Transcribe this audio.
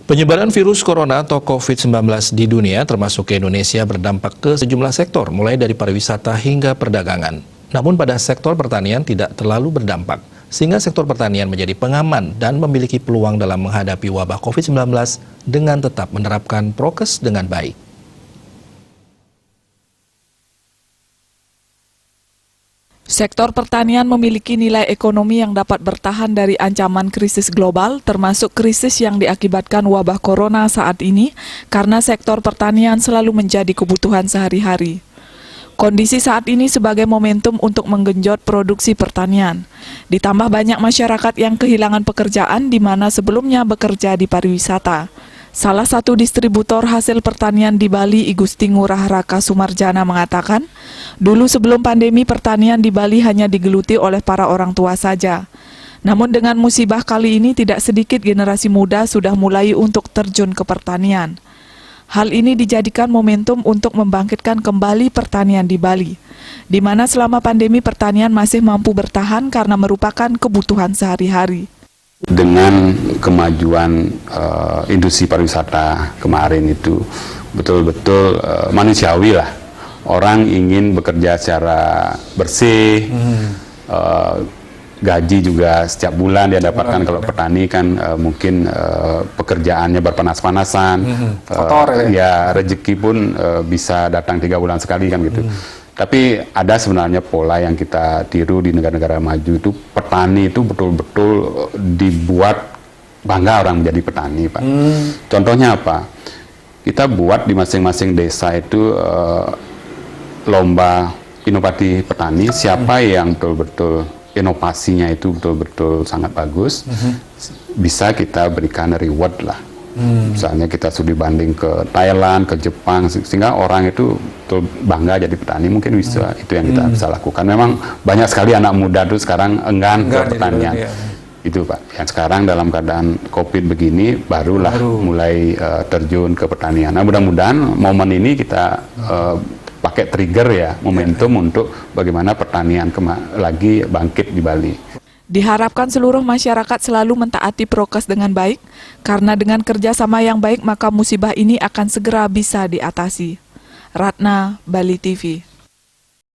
Penyebaran virus corona atau COVID-19 di dunia termasuk ke Indonesia berdampak ke sejumlah sektor, mulai dari pariwisata hingga perdagangan. Namun pada sektor pertanian tidak terlalu berdampak, sehingga sektor pertanian menjadi pengaman dan memiliki peluang dalam menghadapi wabah COVID-19 dengan tetap menerapkan prokes dengan baik. Sektor pertanian memiliki nilai ekonomi yang dapat bertahan dari ancaman krisis global, termasuk krisis yang diakibatkan wabah corona saat ini, karena sektor pertanian selalu menjadi kebutuhan sehari-hari. Kondisi saat ini sebagai momentum untuk menggenjot produksi pertanian. Ditambah banyak masyarakat yang kehilangan pekerjaan di mana sebelumnya bekerja di pariwisata. Salah satu distributor hasil pertanian di Bali, I Gusti Ngurah Raka Sumarjana mengatakan, dulu sebelum pandemi pertanian di Bali hanya digeluti oleh para orang tua saja. Namun dengan musibah kali ini tidak sedikit generasi muda sudah mulai untuk terjun ke pertanian. Hal ini dijadikan momentum untuk membangkitkan kembali pertanian di Bali, di mana selama pandemi pertanian masih mampu bertahan karena merupakan kebutuhan sehari-hari. Dengan kemajuan industri pariwisata kemarin itu betul-betul manusiawi lah. Orang ingin bekerja secara bersih, gaji juga setiap bulan dia dapatkan. Kalau petani kan mungkin pekerjaannya berpanas-panasan, ya rezeki pun bisa datang 3 bulan sekali kan gitu. Tapi ada sebenarnya pola yang kita tiru di negara-negara maju itu, petani itu betul-betul dibuat bangga orang menjadi petani, Pak. Contohnya apa? Kita buat di masing-masing desa itu lomba inovasi petani, siapa yang betul-betul inovasinya itu betul-betul sangat bagus, bisa kita berikan reward lah. Misalnya kita studi banding ke Thailand, ke Jepang, sehingga orang itu betul bangga jadi petani. Mungkin bisa itu yang kita bisa lakukan. Memang banyak sekali anak muda tuh sekarang enggan ke pertanian. Itu Pak, yang sekarang dalam keadaan COVID begini barulah mulai terjun ke pertanian. Nah mudah-mudahan momen ini kita pakai trigger ya, momentum untuk bagaimana pertanian lagi bangkit di Bali. Diharapkan seluruh masyarakat selalu mentaati prokes dengan baik, karena dengan kerjasama yang baik maka musibah ini akan segera bisa diatasi. Ratna, Bali TV.